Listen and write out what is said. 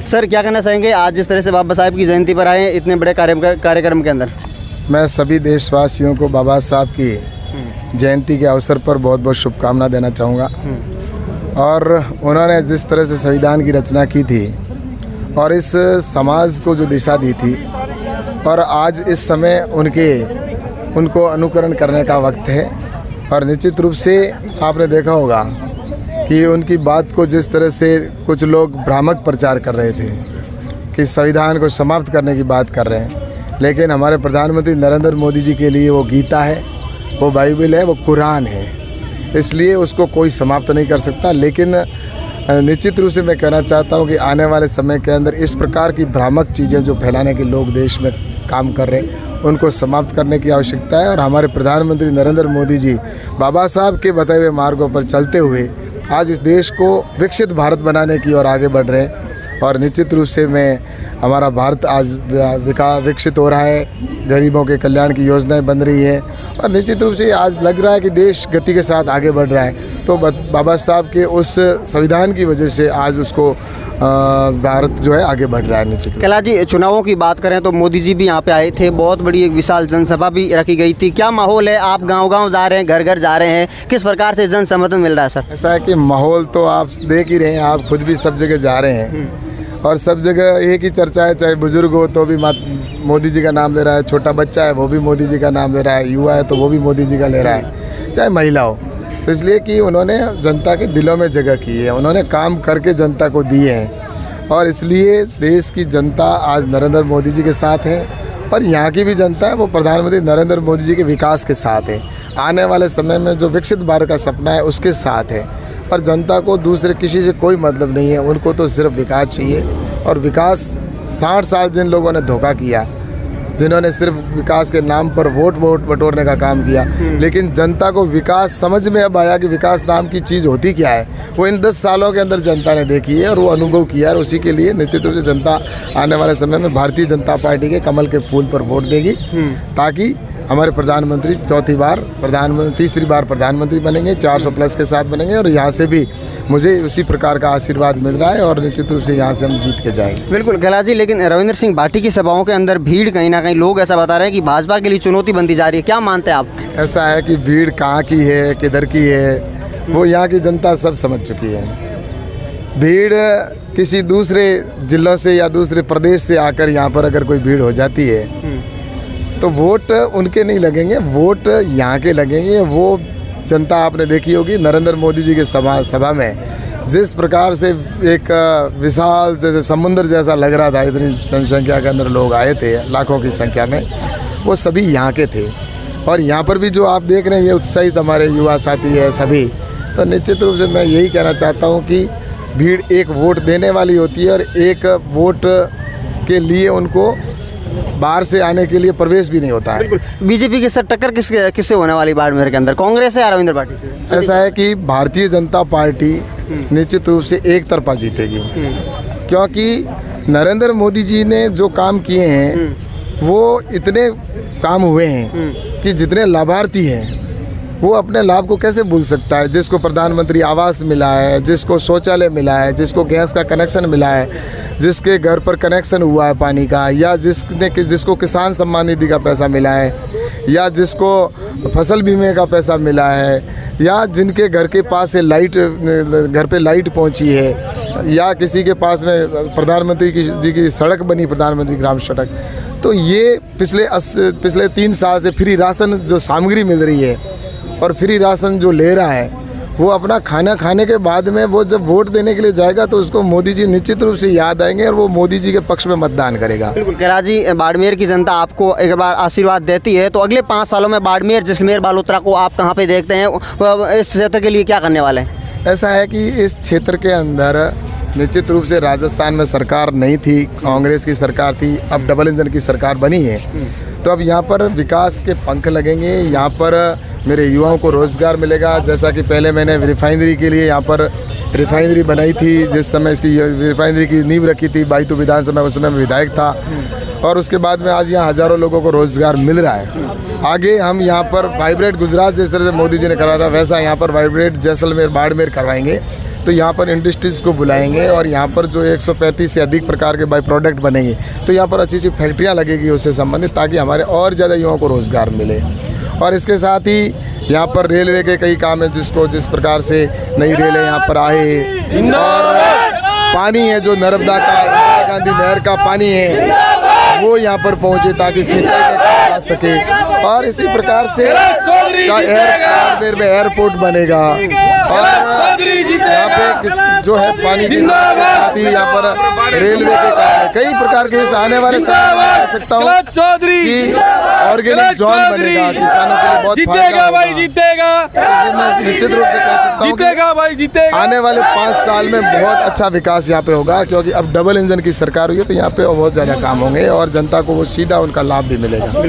Sir क्या कहना चाहेंगे आज जिस तरह से बाबा साहब की जयंती पर आए इतने बड़े कार्यक्रम के अंदर? मैं सभी देशवासियों को बाबा साहब की जयंती के अवसर पर बहुत बहुत शुभकामना देना चाहूँगा। और उन्होंने जिस तरह से संविधान की रचना की थी और इस समाज को जो दिशा दी थी, और आज इस समय उनको अनुकरण करने का वक्त है। और निश्चित रूप से आपने देखा होगा कि उनकी बात को जिस तरह से कुछ लोग भ्रामक प्रचार कर रहे थे कि संविधान को समाप्त करने की बात कर रहे हैं, लेकिन हमारे प्रधानमंत्री नरेंद्र मोदी जी के लिए वो गीता है, वो बाइबल है, वो कुरान है, इसलिए उसको कोई समाप्त नहीं कर सकता। लेकिन निश्चित रूप से मैं कहना चाहता हूँ कि आने वाले समय के अंदर इस प्रकार की भ्रामक चीज़ें जो फैलाने के लोग देश में काम कर रहे हैं उनको समाप्त करने की आवश्यकता है। और हमारे प्रधानमंत्री नरेंद्र मोदी जी बाबा साहब के बताए हुए मार्गों पर चलते हुए आज इस देश को विकसित भारत बनाने की ओर आगे बढ़ रहे हैं। और निश्चित रूप से हमारा भारत आज विकसित हो रहा है, गरीबों के कल्याण की योजनाएं बन रही है और निश्चित रूप से आज लग रहा है कि देश गति के साथ आगे बढ़ रहा है। तो बाबा साहब के उस संविधान की वजह से आज उसको भारत जो है आगे बढ़ रहा है। निश्चित कैलाश जी, चुनावों की बात करें तो मोदी जी भी यहाँ पे आए थे, बहुत बड़ी एक विशाल जनसभा भी रखी गई थी। क्या माहौल है? आप गांव-गांव जा रहे हैं, घर घर जा रहे हैं, किस प्रकार से जन समर्थन मिल रहा है सर? ऐसा है कि माहौल तो आप देख ही रहे हैं, आप खुद भी सब जगह जा रहे हैं और सब जगह एक ही चर्चा है, चाहे बुजुर्ग हो तो भी मोदी जी का नाम ले रहा है, छोटा बच्चा है वो भी मोदी जी का नाम ले रहा है, युवा है तो वो भी मोदी जी का ले रहा है, चाहे महिला हो। तो इसलिए कि उन्होंने जनता के दिलों में जगह की है, उन्होंने काम करके जनता को दिए हैं और इसलिए देश की जनता आज नरेंद्र मोदी जी के साथ है और यहाँ की भी जनता है वो प्रधानमंत्री नरेंद्र मोदी जी के विकास के साथ है। आने वाले समय में जो विकसित भारत का सपना है उसके साथ है और जनता को दूसरे किसी से कोई मतलब नहीं है, उनको तो सिर्फ विकास चाहिए। और विकास 60 साल जिन लोगों ने धोखा किया, जिन्होंने सिर्फ विकास के नाम पर वोट बटोरने का काम किया, लेकिन जनता को विकास समझ में अब आया कि विकास नाम की चीज़ होती क्या है, वो इन 10 सालों के अंदर जनता ने देखी है और वो अनुभव किया है। और उसी के लिए निश्चित रूप से जनता आने वाले समय में भारतीय जनता पार्टी के कमल के फूल पर वोट देगी ताकि हमारे प्रधानमंत्री तीसरी बार प्रधानमंत्री बनेंगे, 400+ के साथ बनेंगे। और यहाँ से भी मुझे उसी प्रकार का आशीर्वाद मिल रहा है और निश्चित रूप से यहाँ से हम जीत के जाएंगे। बिल्कुल कैलाश जी, लेकिन रविंद्र सिंह भाटी की सभाओं के अंदर भीड़ कहीं ना कहीं लोग ऐसा बता रहे हैं कि भाजपा के लिए चुनौती बनती जा रही है, क्या मानते हैं आप? ऐसा है कि भीड़ कहाँ की है, किधर की है, वो यहाँ की जनता सब समझ चुकी है। भीड़ किसी दूसरे जिलों से या दूसरे प्रदेश से आकर यहाँ पर अगर कोई भीड़ हो जाती है तो वोट उनके नहीं लगेंगे, वोट यहाँ के लगेंगे। वो जनता आपने देखी होगी नरेंद्र मोदी जी के सभा में जिस प्रकार से एक विशाल जैसे समुद्र जैसा लग रहा था, इतनी जनसंख्या के अंदर लोग आए थे लाखों की संख्या में, वो सभी यहाँ के थे। और यहाँ पर भी जो आप देख रहे हैं ये उत्साहित हमारे युवा साथी है सभी। तो निश्चित रूप से मैं यही कहना चाहता हूँ कि भीड़ एक वोट देने वाली होती है और एक वोट के लिए उनको बाहर से आने के लिए प्रवेश भी नहीं होता है। बिल्कुल। बीजेपी के साथ टक्कर किससे होने वाली बाड़मेर के अंदर, कांग्रेस या रविंद्र पार्टी से? ऐसा है कि भारतीय जनता पार्टी निश्चित रूप से एक तरफा जीतेगी क्योंकि नरेंद्र मोदी जी ने जो काम किए हैं वो इतने काम हुए हैं कि जितने लाभार्थी हैं वो अपने लाभ को कैसे भूल सकता है। जिसको प्रधानमंत्री आवास मिला है, जिसको शौचालय मिला है, जिसको गैस का कनेक्शन मिला है, जिसके घर पर कनेक्शन हुआ है पानी का, या जिसको किसान सम्मान निधि का पैसा मिला है, या जिसको फसल बीमे का पैसा मिला है, या जिनके घर के पास से घर पे लाइट पहुंची है, या किसी के पास में प्रधानमंत्री जी की सड़क बनी, प्रधानमंत्री ग्राम सड़क। तो ये पिछले 3 साल से फ्री राशन जो सामग्री मिल रही है और फ्री राशन जो ले रहा है वो अपना खाना खाने के बाद में वो जब वोट देने के लिए जाएगा तो उसको मोदी जी निश्चित रूप से याद आएंगे और वो मोदी जी के पक्ष में मतदान करेगा। बिल्कुल कैलाश जी, बाड़मेर की जनता आपको एक बार आशीर्वाद देती है तो अगले 5 सालों में बाड़मेर, जैसलमेर, बालोतरा को आप कहाँ पे देखते हैं? इस क्षेत्र के लिए क्या करने वाले हैं? ऐसा है कि इस क्षेत्र के अंदर निश्चित रूप से राजस्थान में सरकार नहीं थी, कांग्रेस की सरकार थी, अब डबल इंजन की सरकार बनी है। तो अब यहाँ पर विकास के पंख लगेंगे, यहाँ पर मेरे युवाओं को रोज़गार मिलेगा। जैसा कि पहले मैंने रिफाइनरी के लिए यहाँ पर रिफाइनरी बनाई थी, जिस समय इसकी रिफाइनरी की नींव रखी थी बाईतू विधानसभा, उस समय मैं विधायक था और उसके बाद में आज यहाँ हज़ारों लोगों को रोज़गार मिल रहा है। आगे हम यहाँ पर वाइब्रेट गुजरात जिस तरह से मोदी जी ने करवाया था वैसा यहाँ पर वाइब्रेट जैसलमेर, बाड़मेर करवाएंगे। तो यहाँ पर इंडस्ट्रीज़ को बुलाएंगे और यहाँ पर जो 135 से अधिक प्रकार के बाई प्रोडक्ट बनेंगे, तो यहाँ पर अच्छी अच्छी फैक्ट्रियाँ लगेगी उससे संबंधित, ताकि हमारे और ज़्यादा युवाओं को रोज़गार मिले। और इसके साथ ही यहाँ पर रेलवे के कई काम हैं, जिस प्रकार से नई रेलें यहाँ पर आए, और पानी है जो नर्मदा का, इंदिरा गांधी नहर का पानी है वो यहाँ पर पहुँचे ताकि सिंचाई का काम आ सके। और इसी प्रकार से में एयरपोर्ट बनेगा, और यहाँ पे जो है पानी की साथ ही यहाँ पर रेलवे के काम है, कई प्रकार के आने वाले समय में कह सकता हूँ कि ऑर्गेनिक जोन बनेगा, किसानों के लिए बहुत फायदा होगा। मैं निश्चित रूप से कह सकता हूँ कि आने वाले 5 साल में बहुत अच्छा विकास यहाँ पे होगा, क्योंकि अब डबल इंजन की सरकार हुई है, तो यहाँ पे बहुत ज़्यादा काम होंगे और जनता को वो सीधा उनका लाभ भी मिलेगा।